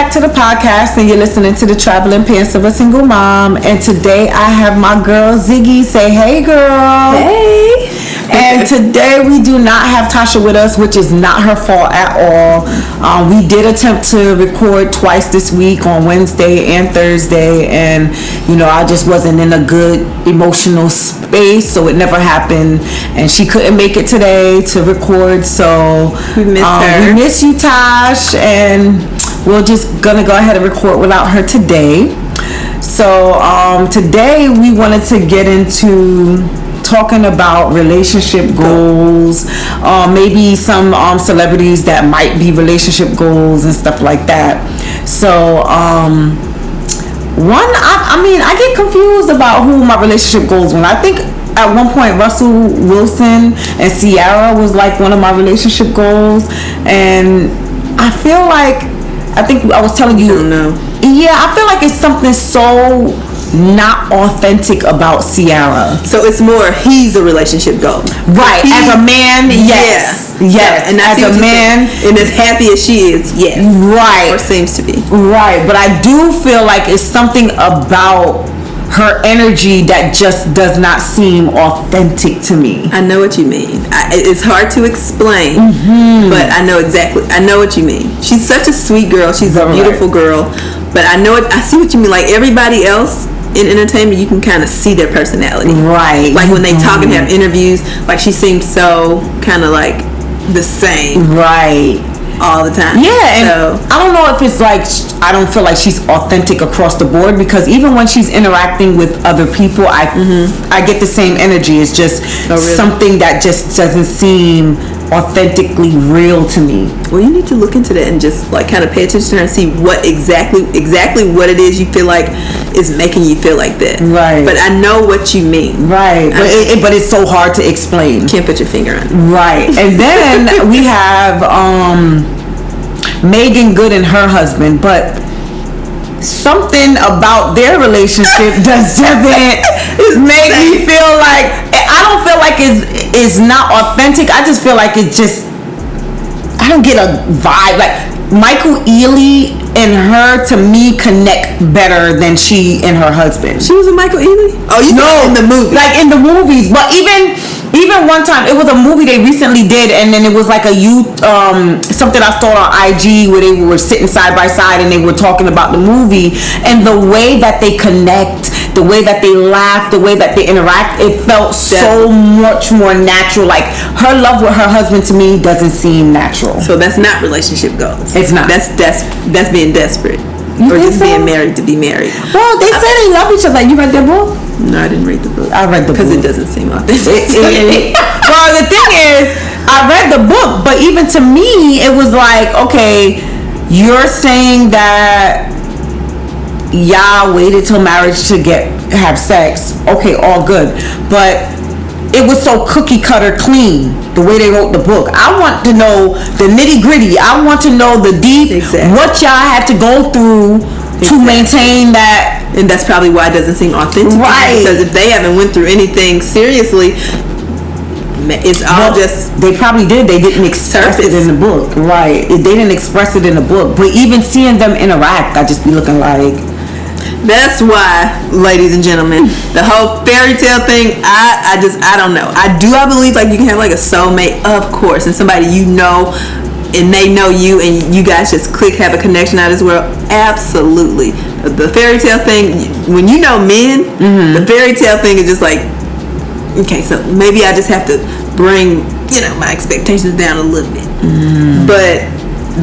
back to the podcast, and you're listening to the Traveling Pants of a Single Mom. And today I have my girl Ziggy. Say hey, girl. Hey. And today we do not have Tasha with us, which is not her fault at all. We did attempt to record twice this week, on Wednesday and Thursday, and I just wasn't in a good emotional space, so it never happened. And she couldn't make it today to record, so we miss her. We miss you, Tash, and we're just gonna go ahead and record without her today. So today we wanted to get into talking about relationship goals, maybe some celebrities that might be relationship goals and stuff like that. So I get confused about who my relationship goals were. I think at one point Russell Wilson and Ciara was like one of my relationship goals, and I feel like, I think I was telling you, yeah, I feel like it's something so not authentic about Ciara. So it's more, he's a relationship goal, right? As a man, yes. And as a man, and as happy as she is, yes, right, or seems to be, right. But I do feel like it's something about her energy that just does not seem authentic to me. I know what you mean. It's hard to explain, but I know what you mean. She's such a sweet girl. She's a beautiful girl, but I see what you mean. Like everybody else in entertainment, you can kind of see their personality, right? Like when they talk and have interviews, like she seems so kind of like the same, right, all the time. Yeah, and so I don't know if it's like, I don't feel like she's authentic across the board, because even when she's interacting with other people, I get the same energy. It's just something that just doesn't seem authentically real to me. Well, you need to look into that and just like kind of pay attention to her and see what exactly what it is you feel like is making you feel like that. Right. But I know what you mean. Right. But it's so hard to explain. Can't put your finger on it. Right. And then we have Megan Good and her husband, but something about their relationship doesn't make me feel like, I don't feel like it's not authentic. I just feel like it just, I don't get a vibe. Like Michael Ealy and her, to me, connect better than she and her husband. She was a Michael Ealy? Oh, you know, in the movie. Like in the movies, but even one time, it was a movie they recently did, and then it was like a youth, something I saw on IG where they were sitting side by side and they were talking about the movie, and the way that they connect, the way that they laugh, the way that they interact, it felt so much more natural. Like her love with her husband, to me, doesn't seem natural. So that's not relationship goals. It's not. That's being desperate. Or just being married to be married. Well, they say they love each other. You read their book? No, I didn't read the book. I read the book. Because it doesn't seem authentic. Well, the thing is, I read the book, but even to me, it was like, okay, you're saying that y'all waited till marriage to have sex. Okay, all good. But it was so cookie cutter clean, the way they wrote the book. I want to know the nitty gritty. I want to know the deep, what y'all had to go through to maintain that. And that's probably why it doesn't seem authentic. Right. Because if they haven't went through anything seriously, it's all just... They probably did. They didn't express it in the book. Right. They didn't express it in the book. But even seeing them interact, I just be looking like... That's why, ladies and gentlemen, the whole fairy tale thing, I don't know. I believe like you can have like a soulmate, of course, and somebody you know and they know you and you guys just click, have a connection out of this world. Absolutely. The fairy tale thing, when you know men, the fairy tale thing is just like, okay, so maybe I just have to bring, my expectations down a little bit. But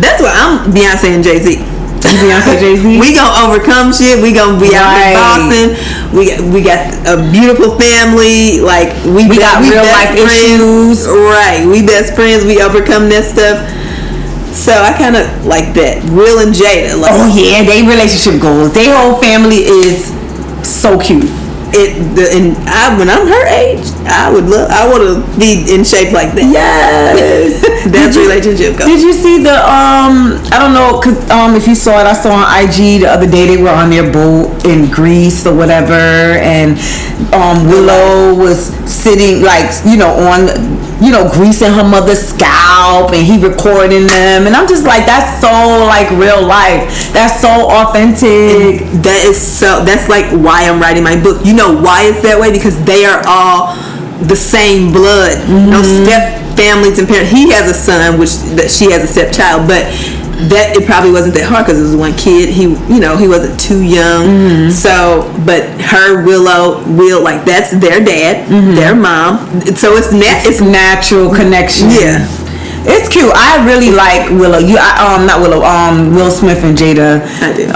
that's why I'm Beyonce and Jay-Z. Beyonce, Jay-Z. We gonna overcome shit. We gonna be out in Boston. We got a beautiful family. Like we got real life issues. Right. We best friends. We overcome that stuff. So I kind of like that. Will and Jada. Like, oh yeah, they relationship goals. Their whole family is so cute. When I'm her age, I want to be in shape like that. Yes. That's relationship goals. Did you see the I don't know, cause if you saw it, I saw on IG the other day they were on their boat in Greece or whatever, and Willow was sitting like on greasing her mother's scalp, and he recording them, and I'm just like, that's so like real life. That's so authentic. And that's like why I'm writing my book. You know why it's that way? Because they are all the same blood. No step families and parents. He has a son, that she has a stepchild, but that it probably wasn't that hard because it was one kid. He wasn't too young. So, but her Will, like, that's their dad, their mom. So it's natural connection. Yeah, it's cute. I really like Willow. Not Willow. Will Smith and Jada. I do.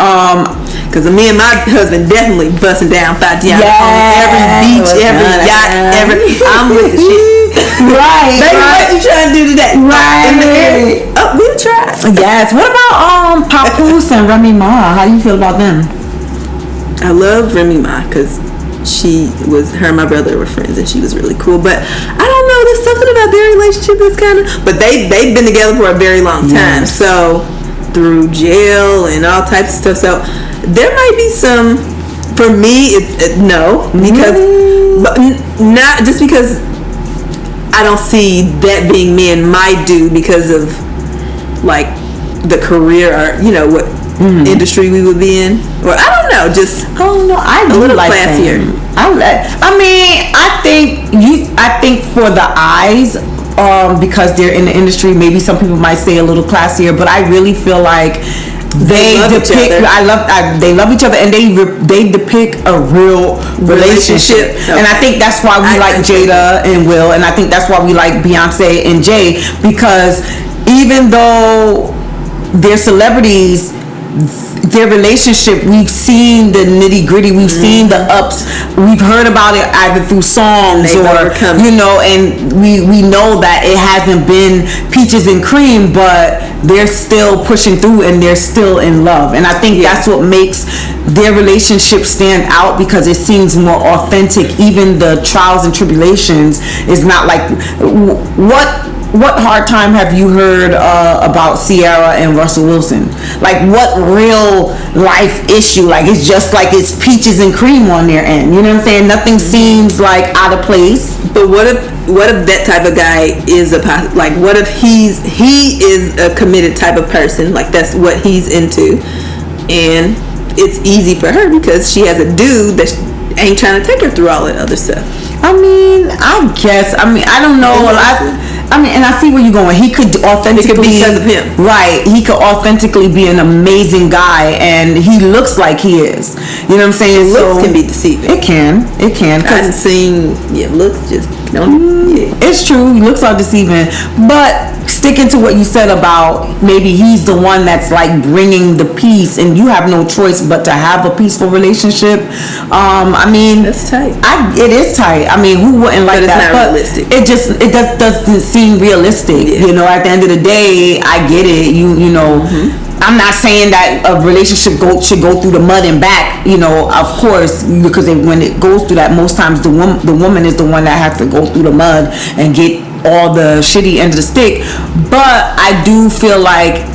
Because me and my husband definitely busting down Tatiana on every beach, every yacht, I'm with the shit. Right. Baby, what you trying to do today? Right. Oh, we'll try. Yes. What about Papoose and Remy Ma? How do you feel about them? I love Remy Ma because her and my brother were friends, and she was really cool. But I don't know, there's something about their relationship that's kind of. But they've been together for a very long time. Yes. So through jail and all types of stuff. So there might be some. For me, no, because but not just because I don't see that being me and my dude because of like the career or what industry we would be in, or I don't know, just I a little like classier. I think for the eyes, because they're in the industry, maybe some people might say a little classier, but I really feel like they love each other, and they depict a real relationship. Okay. And I think that's why we like Jada and Will, and I think that's why we like Beyonce and Jay, because even though they're celebrities, their relationship, we've seen the nitty gritty, we've seen the ups, we've heard about it either through songs and we know that it hasn't been peaches and cream, but they're still pushing through and they're still in love. And I think that's what makes their relationship stand out, because it seems more authentic. Even the trials and tribulations is not like what hard time have you heard about Ciara and Russell Wilson? Like, what real life issue? Like, it's just like it's peaches and cream on their end. You know what I'm saying? Nothing seems like out of place. But what if that type of guy is what if he is a committed type of person? Like, that's what he's into, and it's easy for her because she has a dude that ain't trying to take her through all that other stuff. I don't know. And I see where you're going. He could authentically, it could be because of him, right? He could authentically be an amazing guy, and he looks like he is. You know what I'm saying? Looks can be deceiving. It can. I've seen looks just don't. It's true. Looks are deceiving, but sticking to what you said about maybe he's the one that's like bringing the peace, and you have no choice but to have a peaceful relationship. That's tight. It is tight. Who wouldn't like that? But it's not realistic. It doesn't seem realistic. Yeah. At the end of the day, I get it. I'm not saying that a relationship should go through the mud and back, of course, because when it goes through that, most times the woman is the one that has to go through the mud and get all the shitty end of the stick. But I do feel like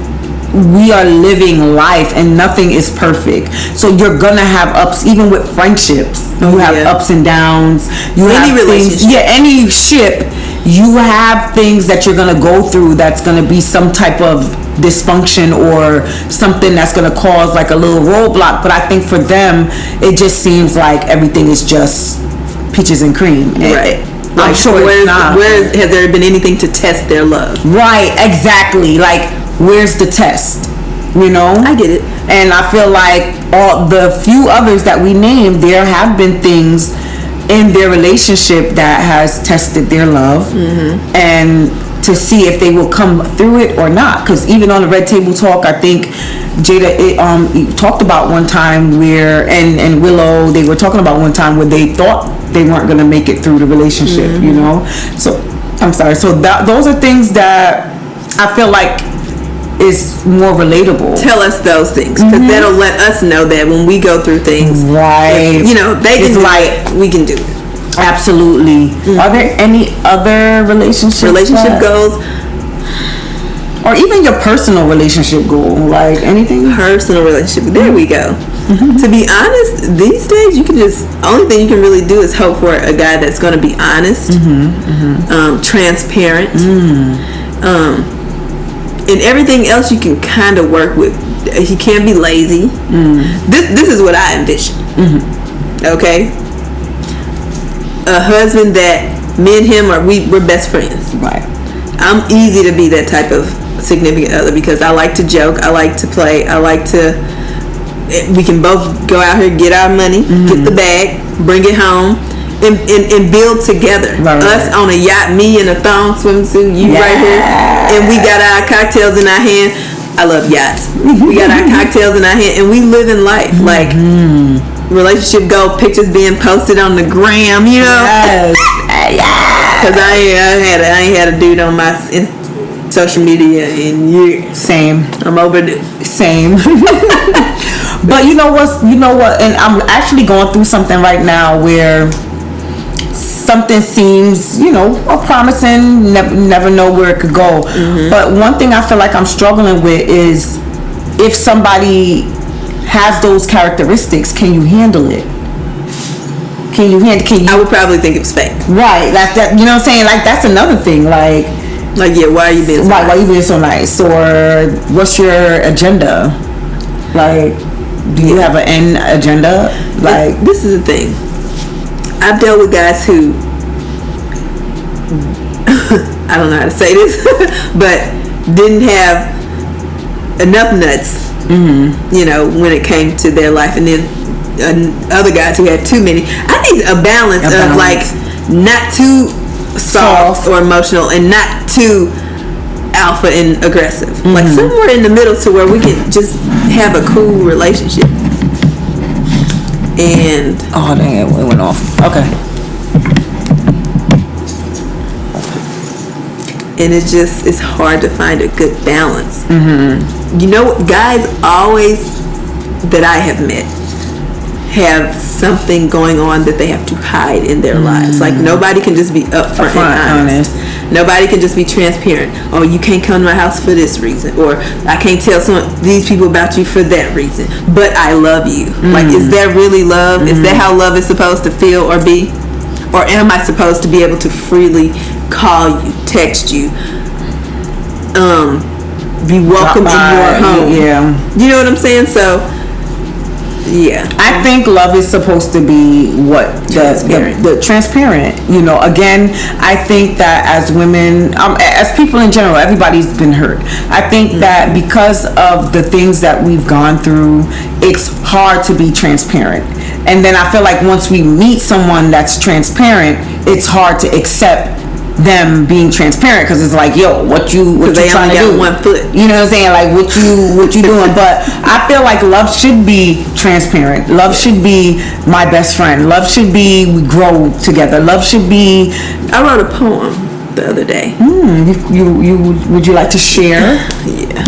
we are living life and nothing is perfect. So you're gonna have ups, even with friendships. You have ups and downs. Any ship, you have things that you're gonna go through that's gonna be some type of dysfunction or something that's going to cause like a little roadblock. But I think for them, it just seems like everything is just peaches and cream. Right. I'm sure it's not. Where has there been anything to test their love? Right, exactly. Like, where's the test? I get it. And I feel like all the few others that we named, there have been things in their relationship that has tested their love, and to see if they will come through it or not. Because even on the Red Table Talk, I think Jada talked about one time where, and Willow, they were talking about one time where they thought they weren't going to make it through the relationship, So, I'm sorry. So those are things that I feel like is more relatable. Tell us those things, because that'll let us know that when we go through things, right? They can do it, we can do it. Absolutely. Are there any other relationship goals, or even your personal relationship goal, like anything? Personal relationship. There we go. To be honest, these days you can just, only thing you can really do is hope for a guy that's going to be honest, transparent, and everything else you can kind of work with. He can't be lazy. This is what I envision. Okay, a husband that me and him we're best friends. Right. I'm easy to be that type of significant other because I like to joke, I like to play, I like to. We can both go out here, get our money, get the bag, bring it home, and build together. Right. Us on a yacht, me in a thong swimsuit, you right here, and we got our cocktails in our hand. I love yachts. We got our cocktails in our hand, and we live in life like relationship goal pictures being posted on the gram. You know, because I ain't had a dude on my social media in years. Same. I'm overdue. Same. But you know what, and I'm actually going through something right now where something seems, promising, never know where it could go. But one thing I feel like I'm struggling with is if somebody has those characteristics, can you handle it? Can you? I would probably think it was fake. Right, like that. You know what I'm saying? Like that's another thing. Like yeah, why are you being so nice? Why you being so nice? Or what's your agenda? Like, do you have an end agenda? Like, this is the thing. I've dealt with guys who I don't know how to say this, but didn't have enough nuts, when it came to their life, and then other guys who had too many. I think a balance of like not too soft or emotional and not too alpha and aggressive, like somewhere in the middle to where we can just have a cool relationship. And oh dang it went off. Okay. And it's hard to find a good balance. You know, guys always that I have met have something going on that they have to hide in their lives. Like nobody can just be upfront and honest. Nobody can just be transparent. Oh, you can't come to my house for this reason, or I can't tell these people about you for that reason. But I love you. Like, is that really love? Is that how love is supposed to feel or be? Or am I supposed to be able to freely call you, text you, be welcome in your home? Yeah. You know what I'm saying? So. Yeah, I think love is supposed to be what the transparent. Again, I think that as women, as people in general, everybody's been hurt. I think that because of the things that we've gone through, it's hard to be transparent. And then I feel like once we meet someone that's transparent, it's hard to accept them being transparent because it's like, yo, what you trying to do? 1 foot. You know what I'm saying? Like what you doing? But I feel like love should be transparent. Love should be my best friend. Love should be we grow together. Love should be. I wrote a poem the other day. Would you like to share? Yeah.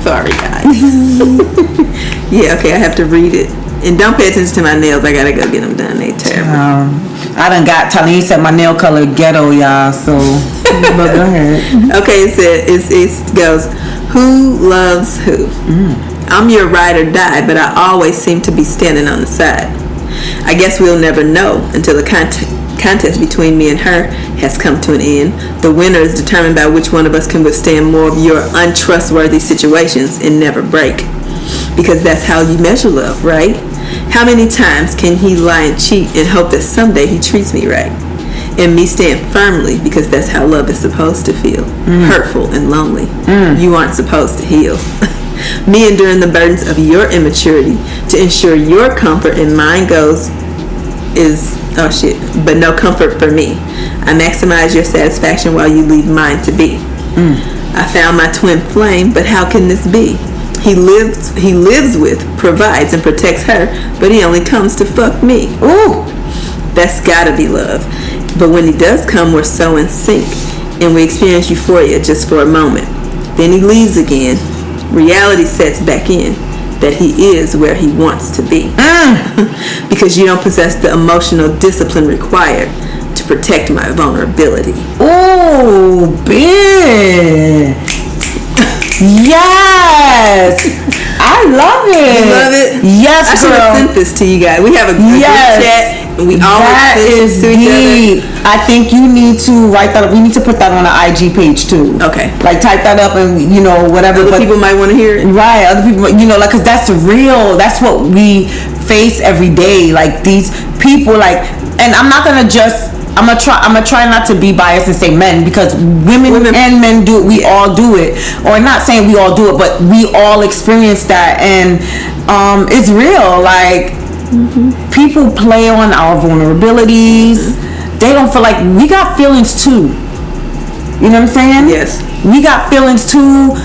Sorry, guys. Yeah. Okay, I have to read it. And don't pay attention to my nails. I gotta go get them done. They terrible. I done got Talene said my nail color ghetto, y'all. So, but go ahead. Okay, it goes. Who loves who? I'm your ride or die, but I always seem to be standing on the side. I guess we'll never know until the contest between me and her has come to an end. The winner is determined by which one of us can withstand more of your untrustworthy situations and never break. Because that's how you measure love, right? How many times can he lie and cheat and hope that someday he treats me right? And me stand firmly because that's how love is supposed to feel. Hurtful and lonely. You aren't supposed to heal. Me enduring the burdens of your immaturity to ensure your comfort and mine goes is, oh shit, but no comfort for me. I maximize your satisfaction while you leave mine to be. I found my twin flame, but how can this be? He lives with, provides, and protects her, but he only comes to fuck me. Ooh, that's gotta be love. But when he does come, we're so in sync, and we experience euphoria just for a moment. Then he leaves again. Reality sets back in that he is where he wants to be. Because you don't possess the emotional discipline required to protect my vulnerability. Ooh, bitch. Yes, I love it. You love it? Yes, I should have girl. sent this to you guys. We have a group chat. And we always That send is to each deep. other. I think you need to write that up. We need to put that on the IG page too. Okay. Like type that up and whatever. Other people might want to hear it. Right. Other people, like, cause that's real. That's what we face every day. Like these people, like, and I'm gonna try not to be biased and say men, because women and men do it. We all do it. Or not saying we all do it, but we all experience that, and it's real. Like people play on our vulnerabilities. They don't feel like we got feelings too. You know what I'm saying? Yes. We got feelings too.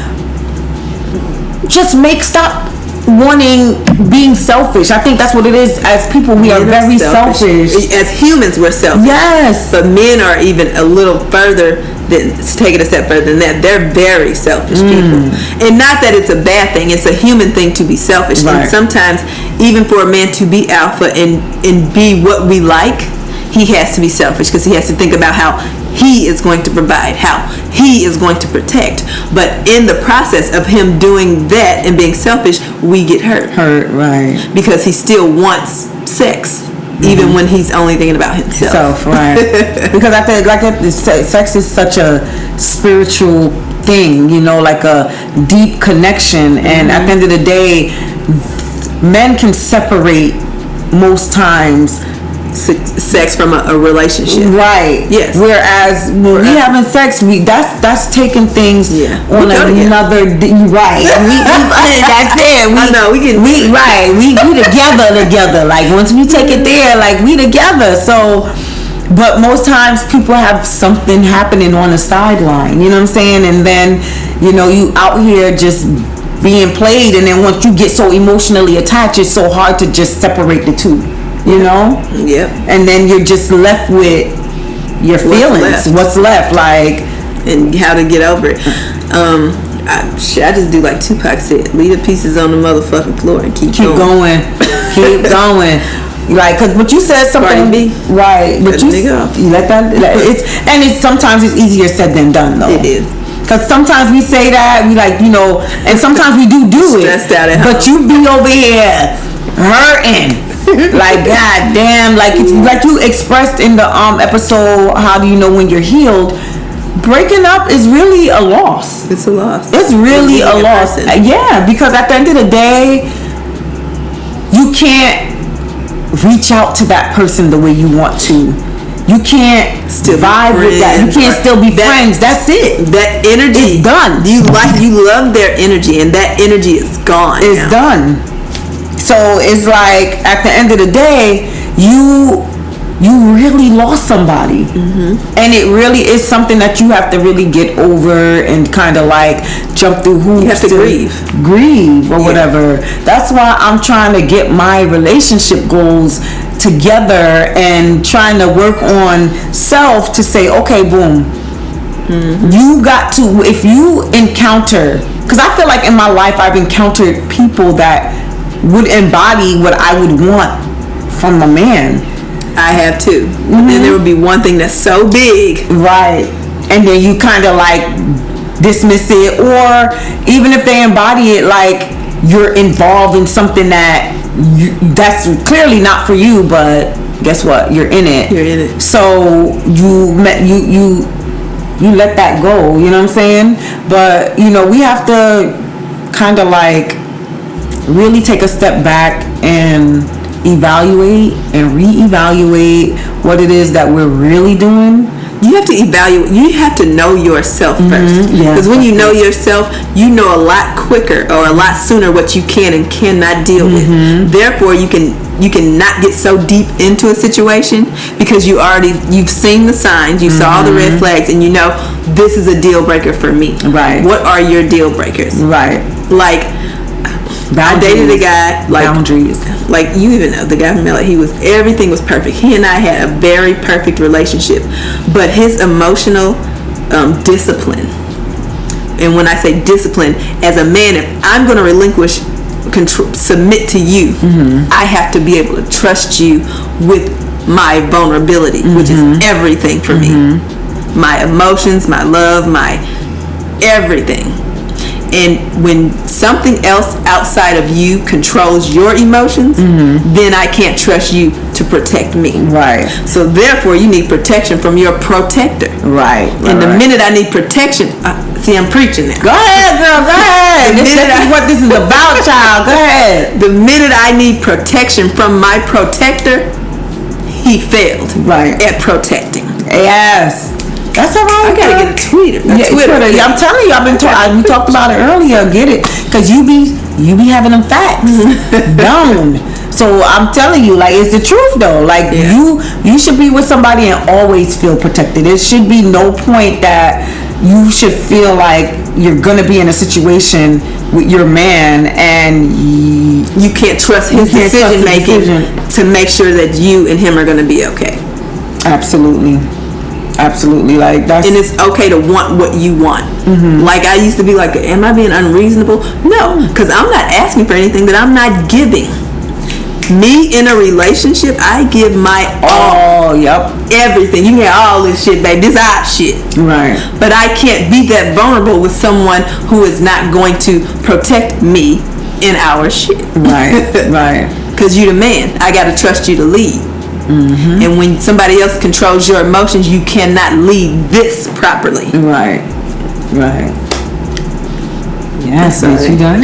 Just stop being selfish. I think that's what it is. As people, we are very selfish. As humans, we're selfish. Yes. But men are even a little further take it a step further than that. They're very selfish people. And not that it's a bad thing. It's a human thing to be selfish. Right. And sometimes, even for a man to be alpha and be what we like, he has to be selfish, because he has to think about how he is going to provide, how he is going to protect. But in the process of him doing that and being selfish, we get hurt. Right. Because he still wants sex, even when he's only thinking about himself. Right. Because I think sex is such a spiritual thing, like a deep connection. And at the end of the day, men can separate most times sex from a relationship. Right. Yes. Whereas when we having sex, that's taking things on another. Right. That's it. I know. We together. Like once we take it there, like we together. So, but most times people have something happening on the sideline. You know what I'm saying? And then you out here just being played, and then once you get so emotionally attached, it's so hard to just separate the two. Yep. And then you're just left with your feelings. What's left, like, and how to get over it. I just do like Tupac said: leave the pieces on the motherfucking floor and keep going. Keep going. Like, cause what you said something, right? But you let that. It's sometimes it's easier said than done, though. It is. Cause sometimes we say that we and sometimes we do it. Stressed out at home. But you be over here hurting. Like, god damn, like you expressed in the episode, how do you know when you're healed? Breaking up is really a loss. It's a loss. It's really a loss. Yeah, because at the end of the day, you can't reach out to that person the way you want to. You can't still vibe with that. You can't still be friends. That's it. That energy is done. You love their energy, and that energy is gone. It's done. So it's like at the end of the day, you really lost somebody, and it really is something that you have to really get over and kind of like jump through hoops. You have to grieve or whatever. That's why I'm trying to get my relationship goals together and trying to work on self to say, okay, boom. You got to, if you encounter, because I feel like in my life I've encountered people that would embody what I would want from a man. I have too. And then there would be one thing that's so big, right? And then you kind of like dismiss it, or even if they embody it, like you're involved in something that's clearly not for you, but guess what? You're in it. You're in it. So you let that go. You know what I'm saying? But we have to kind of like really take a step back and evaluate and reevaluate what it is that we're really doing. You have to evaluate. You have to know yourself first. Because when you know yourself, you know a lot quicker or a lot sooner what you can and cannot deal with. Therefore, you can not get so deep into a situation because you've seen the signs, you saw the red flags, and you know this is a deal breaker for me. Right. What are your deal breakers? Right. Like, I dated a guy, like, boundaries. Like, you even know, the guy from LA, everything was perfect. He and I had a very perfect relationship. But his emotional discipline, and when I say discipline, as a man, if I'm going to relinquish, submit to you, I have to be able to trust you with my vulnerability, which is everything for me. My emotions, my love, my everything. And when something else outside of you controls your emotions, then I can't trust you to protect me. Right. So therefore, you need protection from your protector. Right. And the minute I need protection, see, I'm preaching now. Go ahead, girl. Go ahead. This is what this is about, child. Go ahead. The minute I need protection from my protector, he failed. Right. At protecting. Yes. That's all right. I gotta get a Twitter. Twitter. Yeah, I'm telling you, we talked about it earlier. Get it? Cause you be having them facts down. So I'm telling you, like, it's the truth though. Like you should be with somebody and always feel protected. There should be no point that you should feel like you're gonna be in a situation with your man and you can't trust his decision making to make sure that you and him are gonna be okay. Absolutely. Like that's, and it's okay to want what you want. Like I used to be like, am I being unreasonable? No, because I'm not asking for anything that I'm not giving. Me in a relationship, I give my all. Everything. You can have all this shit, babe. This our shit. Right. But I can't be that vulnerable with someone who is not going to protect me in our shit. Right. Because you the man. I got to trust you to lead. And when somebody else controls your emotions, you cannot lead this properly. Right. Yes, bitch, you done.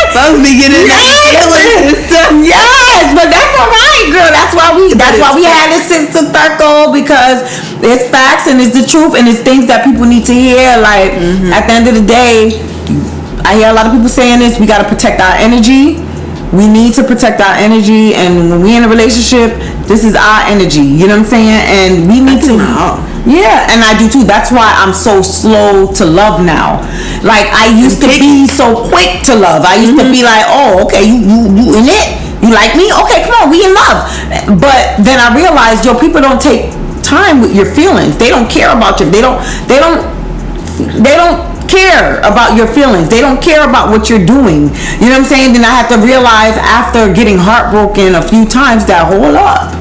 Supposed to be getting and stuff. Yes, but that's all right, girl. That's why we had this sister circle, because it's facts and it's the truth and it's things that people need to hear. Like at the end of the day, I hear a lot of people saying this. We got to protect our energy. We need to protect our energy, and when we in a relationship, this is our energy. You know what I'm saying? And we need to. Yeah, and I do too. That's why I'm so slow to love now. Like I used to be so quick to love. I used to be like, oh, okay, you in it? You like me? Okay, come on, we in love. But then I realized, people don't take time with your feelings. They don't care about you. They don't care about your feelings. They don't care about what you're doing. You know what I'm saying? Then I have to realize after getting heartbroken a few times that, hold up,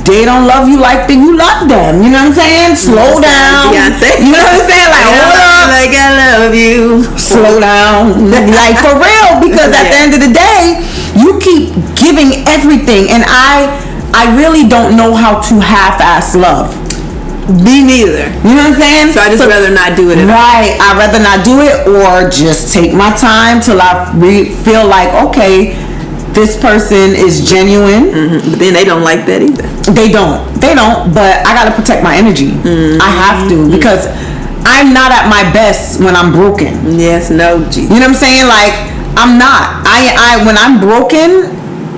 they don't love you like you love them. You know what I'm saying? Slow down. Beyonce. You know what I'm saying? Like, hold up. Like, I love you. Slow down. Like, for real. Because at the end of the day, you keep giving everything. And I really don't know how to half-ass love. Me neither. You know what I'm saying? So I just rather not do it. Right. I'd rather not do it, or just take my time till I feel like, okay, this person is genuine. But then they don't like that either. They don't. But I gotta protect my energy. I have to, because I'm not at my best when I'm broken. Yes. No. Geez. You know what I'm saying? Like, I'm not. I when I'm broken,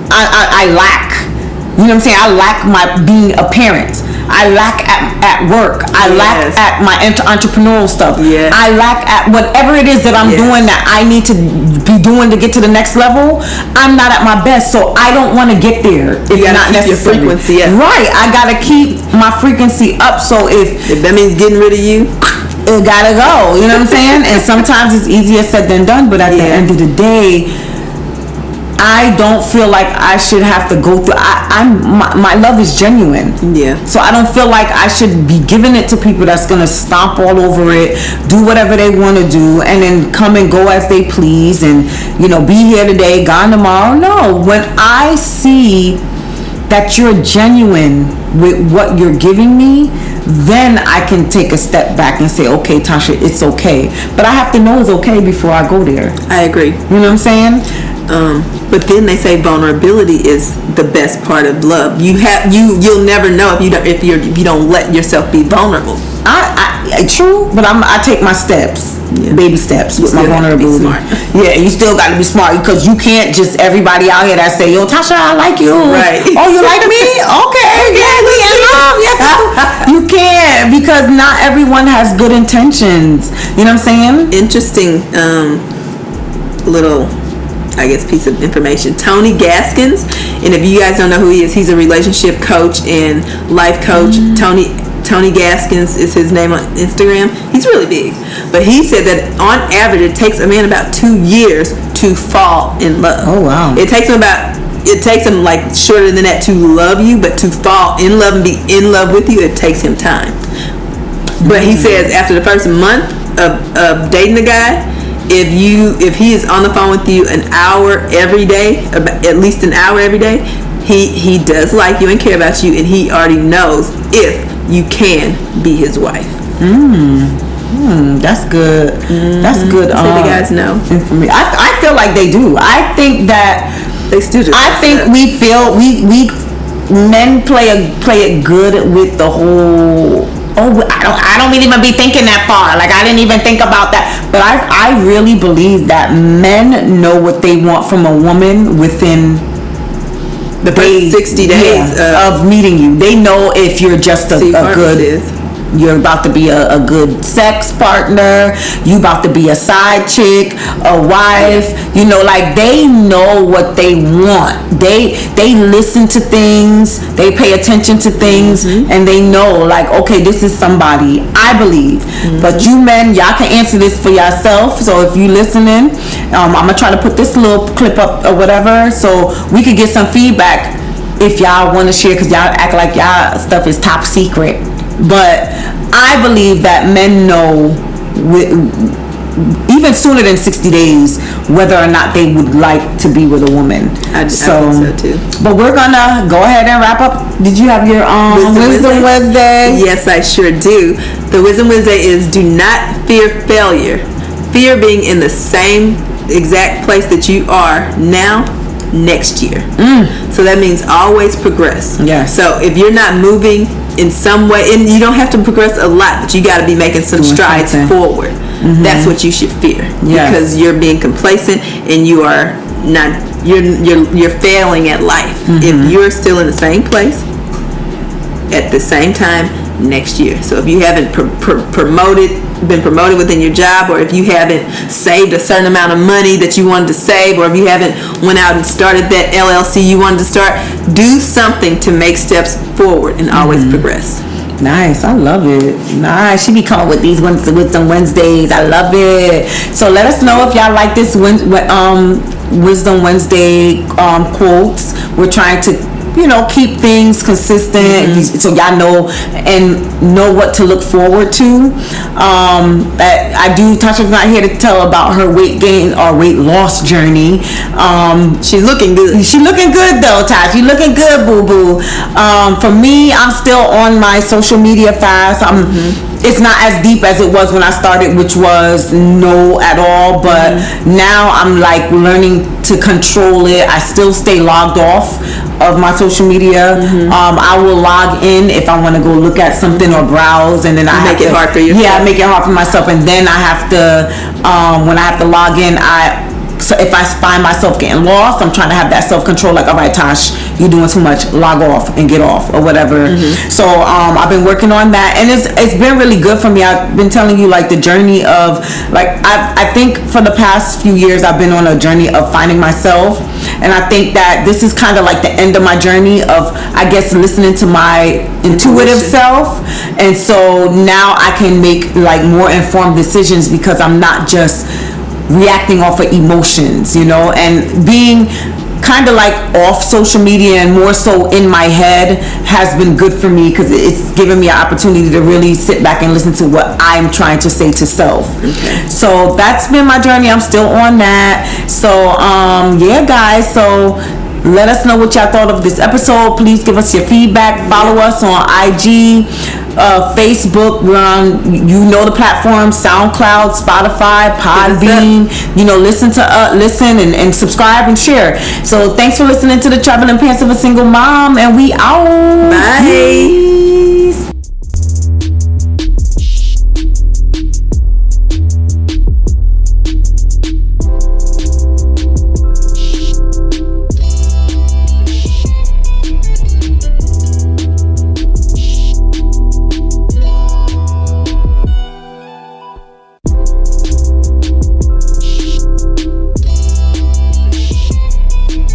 I lack. You know what I'm saying? I lack my being a parent. I lack at work. I lack at my entrepreneurial stuff. I lack at whatever it is that I'm doing that I need to be doing to get to the next level. I'm not at my best, so I don't want to get there if not necessary. Your frequency up. Right. I gotta keep my frequency up. So if that means getting rid of you, it gotta go. You know what I'm saying? And sometimes it's easier said than done. But at the end of the day, I don't feel like I should have to go through. My love is genuine. Yeah. So I don't feel like I should be giving it to people that's gonna stomp all over it, do whatever they want to do, and then come and go as they please, and be here today, gone tomorrow. No. When I see that you're genuine with what you're giving me, then I can take a step back and say, okay, Tasha, it's okay. But I have to know it's okay before I go there. I agree. You know what I'm saying? But then they say vulnerability is the best part of love. You'll never know if you don't let yourself be vulnerable. True, but I take my steps, baby steps with my vulnerability. Yeah, you still got to be smart, because you can't just everybody out here that say, yo, Tasha, I like you. Right. Oh, you like me? Okay, yeah, we in love. Yes, you can't, because not everyone has good intentions. You know what I'm saying? Interesting little, I guess, piece of information. Tony Gaskins, and if you guys don't know who he is, he's a relationship coach and life coach. Tony Gaskins is his name on Instagram. He's really big, but he said that on average it takes a man about 2 years to fall in love. Oh wow! It takes him like shorter than that to love you, but to fall in love and be in love with you, it takes him time. But he says after the first month of dating a guy, if he is on the phone with you an hour every day, at least an hour every day, he does like you and care about you, and he already knows if you can be his wife. That's good. That's good. So the guys know. I feel like they do. I think that they still just. I think we feel we men play it good with the whole. Oh, I don't even be thinking that far. Like, I didn't even think about that. But I really believe that men know what they want from a woman within the first 60 days of meeting you. They know if you're just a good. You're about to be a good sex partner. You about to be a side chick, a wife. You know, like, they know what they want. They listen to things. They pay attention to things, and they know, like, okay, this is somebody, I believe. But you men, y'all can answer this for yourself. So if you listening, I'm gonna try to put this little clip up or whatever, so we could get some feedback if y'all want to share, because y'all act like y'all stuff is top secret. But I believe that men know even sooner than 60 days whether or not they would like to be with a woman. I think so too. But we're gonna go ahead and wrap up. Did you have your Wisdom Wednesday? Yes, I sure do. The Wisdom Wednesday is: do not fear failure. Fear being in the same exact place that you are now next year. So that means always progress. Yes. So if you're not moving in some way, and you don't have to progress a lot, but you got to be making some strides forward. That's what you should fear. Yes. Because you're being complacent and you are not. You're failing at life. If you're still in the same place at the same time next year. So if you haven't been promoted within your job, or if you haven't saved a certain amount of money that you wanted to save, or if you haven't went out and started that LLC you wanted to start, do something to make steps forward and always progress. Nice, I love it. Nice, she be coming with these Wisdom Wednesdays. I love it. So let us know if y'all like this Wisdom Wednesday quotes. We're trying to, keep things consistent, so y'all know what to look forward to. Tasha's not here to tell about her weight gain or weight loss journey. She's looking good. She's looking good though, Tash. You're looking good, boo boo. For me, I'm still on my social media fast. It's not as deep as it was when I started, which was no at all, but now I'm like learning to control it. I still stay logged off of my social media. I will log in if I want to go look at something or browse, and then I make it hard for you. Yeah, I make it hard for myself, and then I have to when I have to log in, so if I find myself getting lost, I'm trying to have that self-control, like, all right, Tosh, you're doing too much, log off and get off or whatever. So I've been working on that, and it's been really good for me. I've been telling you, like, the journey of, like, I think for the past few years I've been on a journey of finding myself, and I think that this is kind of like the end of my journey of, I guess, listening to my intuitive self. And so now I can make, like, more informed decisions because I'm not just reacting off of emotions, and being kind of like off social media and more so in my head has been good for me, because it's given me an opportunity to really sit back and listen to what I'm trying to say to self. So that's been my journey. I'm still on that. So yeah, guys, so let us know what y'all thought of this episode. Please give us your feedback. Follow us on IG, Facebook. We're on, the platform, SoundCloud, Spotify, Podbean. Listen and subscribe and share. So thanks for listening to the Traveling Pants of a Single Mom, and we out. Bye.